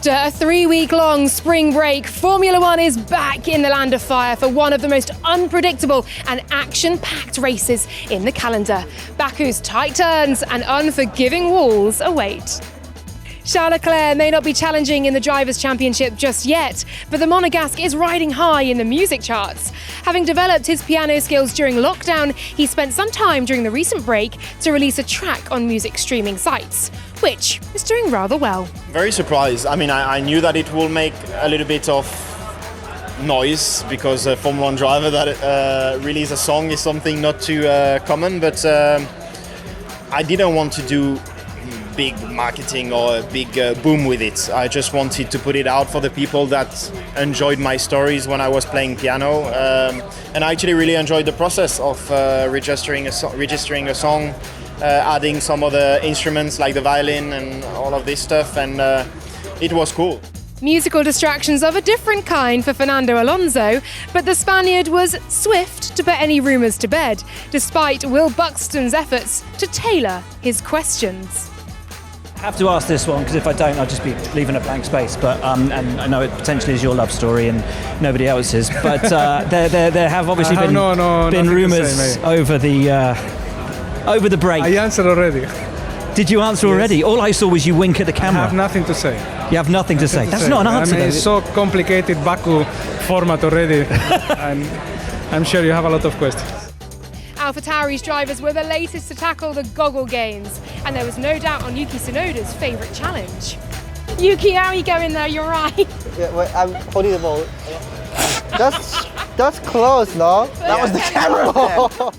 After a 3-week-long spring break, Formula One is back in the land of fire for one of the most unpredictable and action-packed races in the calendar. Baku's tight turns and unforgiving walls await. Charles Leclerc may not be challenging in the Drivers' Championship just yet, but the Monegasque is riding high in the music charts. Having developed his piano skills during lockdown, he spent some time during the recent break to release a track on music streaming sites, which is doing rather well. Very surprised. I mean, I knew that it will make a little bit of noise because a Formula One driver that release a song is something not too common, but I didn't want to do big marketing or a big boom with it. I just wanted to put it out for the people that enjoyed my stories when I was playing piano, and I actually really enjoyed the process of registering a song, adding some other instruments like the violin and all of this stuff, and it was cool. Musical distractions of a different kind for Fernando Alonso, but the Spaniard was swift to put any rumours to bed, despite Will Buxton's efforts to tailor his questions. I have to ask this one because if I don't, I'll just be leaving a blank space. But and I know it potentially is your love story and nobody else's. But there have obviously been rumours over the break. I answered already. Did you answer already? All I saw was you wink at the camera. I have nothing to say. You have nothing to say. That's not an answer. I mean, it's so complicated Baku format already, and I'm sure you have a lot of questions. AlphaTauri's drivers were the latest to tackle the goggle games, and there was no doubt on Yuki Tsunoda's favourite challenge. Yuki, how are you going there? You're right. Yeah, wait, I'm holding the ball. That's close, no? That was the camera.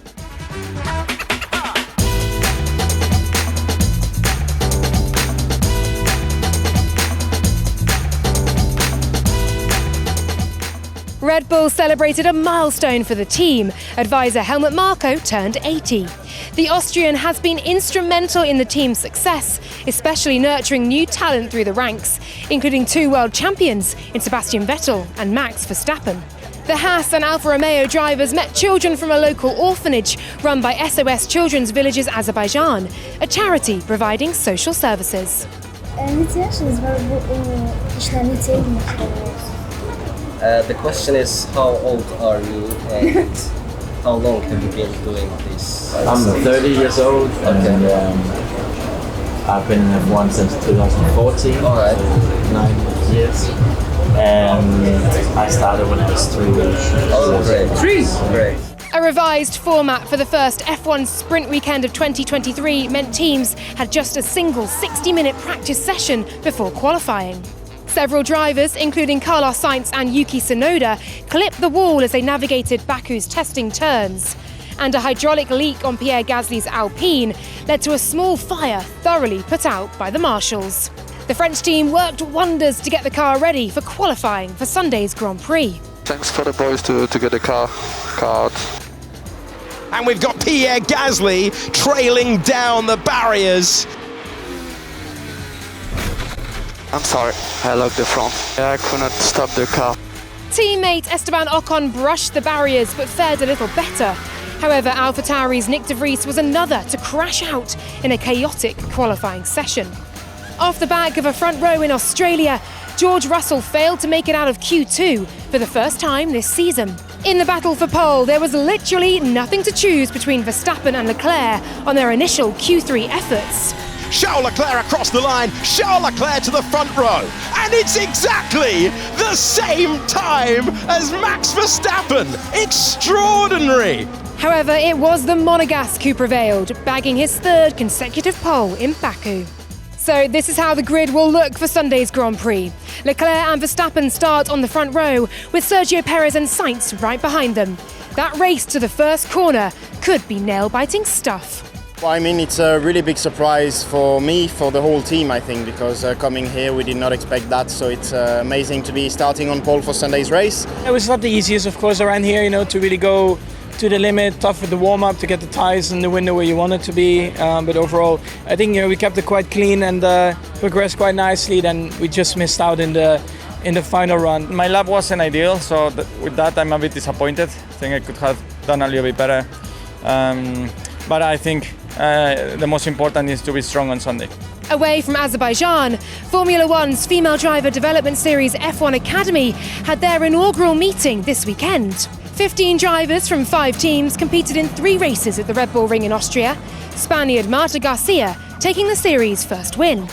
Red Bull celebrated a milestone for the team. Advisor Helmut Marko turned 80. The Austrian has been instrumental in the team's success, especially nurturing new talent through the ranks, including 2 world champions in Sebastian Vettel and Max Verstappen. The Haas and Alfa Romeo drivers met children from a local orphanage run by SOS Children's Villages Azerbaijan, a charity providing social services. The question is, how old are you and how long have you been doing this? I'm 30 years old, and I've been in F1 since 2014, All right. 9 years, and I started when I was 3 years. Oh, great. 3? Great. A revised format for the first F1 sprint weekend of 2023 meant teams had just a single 60-minute practice session before qualifying. Several drivers, including Carlos Sainz and Yuki Tsunoda, clipped the wall as they navigated Baku's testing turns. And a hydraulic leak on Pierre Gasly's Alpine led to a small fire thoroughly put out by the marshals. The French team worked wonders to get the car ready for qualifying for Sunday's Grand Prix. Thanks for the boys to get the car out. And we've got Pierre Gasly trailing down the barriers. I'm sorry, I locked the front. I could not stop the car. Teammate Esteban Ocon brushed the barriers but fared a little better. However, AlphaTauri's Nick de Vries was another to crash out in a chaotic qualifying session. Off the back of a front row in Australia, George Russell failed to make it out of Q2 for the first time this season. In the battle for pole, there was literally nothing to choose between Verstappen and Leclerc on their initial Q3 efforts. Charles Leclerc across the line, Charles Leclerc to the front row. And it's exactly the same time as Max Verstappen. Extraordinary. However, it was the Monegasque who prevailed, bagging his 3rd consecutive pole in Baku. So this is how the grid will look for Sunday's Grand Prix. Leclerc and Verstappen start on the front row, with Sergio Perez and Sainz right behind them. That race to the first corner could be nail-biting stuff. Well, I mean, it's a really big surprise for me, for the whole team, I think, because coming here we did not expect that, so it's amazing to be starting on pole for Sunday's race. It was not the easiest, of course, around here, to really go to the limit, tough with the warm-up to get the tires in the window where you want it to be, but overall I think we kept it quite clean and progressed quite nicely. Then we just missed out in the final run. My lap wasn't ideal, so with that I'm a bit disappointed. I think I could have done a little bit better, but I think the most important is to be strong on Sunday. Away from Azerbaijan, Formula One's Female Driver Development Series F1 Academy had their inaugural meeting this weekend. 15 drivers from 5 teams competed in 3 races at the Red Bull Ring in Austria, Spaniard Marta Garcia taking the series' first win.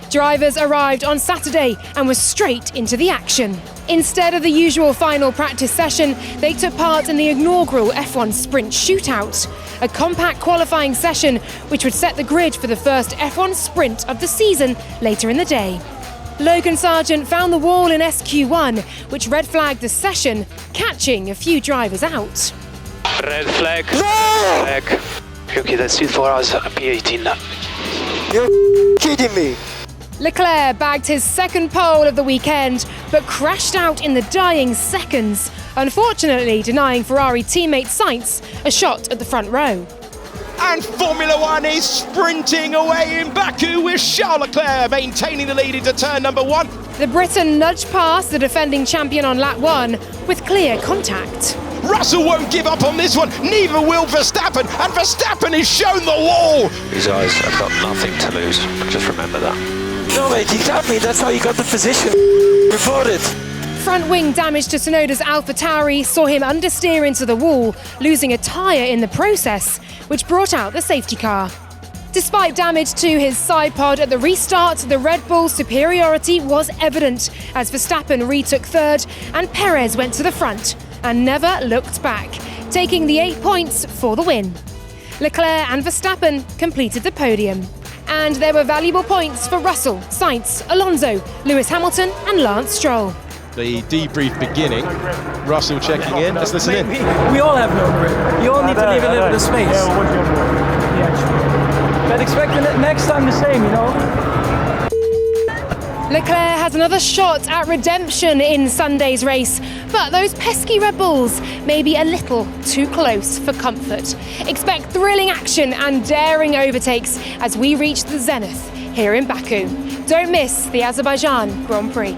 Drivers arrived on Saturday and were straight into the action. Instead of the usual final practice session, they took part in the inaugural F1 Sprint Shootout, a compact qualifying session which would set the grid for the first F1 Sprint of the season later in the day. Logan Sargent found the wall in SQ1, which red flagged the session, catching a few drivers out. Red flag. No! Flag. Okay, that's it for us, P18. You're kidding me. Leclerc bagged his second pole of the weekend, but crashed out in the dying seconds, unfortunately denying Ferrari teammate Sainz a shot at the front row. And Formula One is sprinting away in Baku with Charles Leclerc maintaining the lead into turn number 1. The Briton nudged past the defending champion on lap 1 with clear contact. Russell won't give up on this one, neither will Verstappen, and Verstappen is shown the wall. These guys have got nothing to lose, just remember that. No mate, exactly, that's how you got the position. Reported. Front wing damage to Tsunoda's AlphaTauri saw him understeer into the wall, losing a tyre in the process, which brought out the safety car. Despite damage to his side pod at the restart, the Red Bull's superiority was evident as Verstappen retook third and Perez went to the front and never looked back, taking the 8 points for the win. Leclerc and Verstappen completed the podium. And there were valuable points for Russell, Sainz, Alonso, Lewis Hamilton and Lance Stroll. The debrief beginning. Russell checking in. Let's listen in. We all have no grip. You all need to leave a little bit of space. But expect the next time the same, you know? Leclerc has another shot at redemption in Sunday's race, but those pesky Red Bulls may be a little too close for comfort. Expect thrilling action and daring overtakes as we reach the zenith here in Baku. Don't miss the Azerbaijan Grand Prix.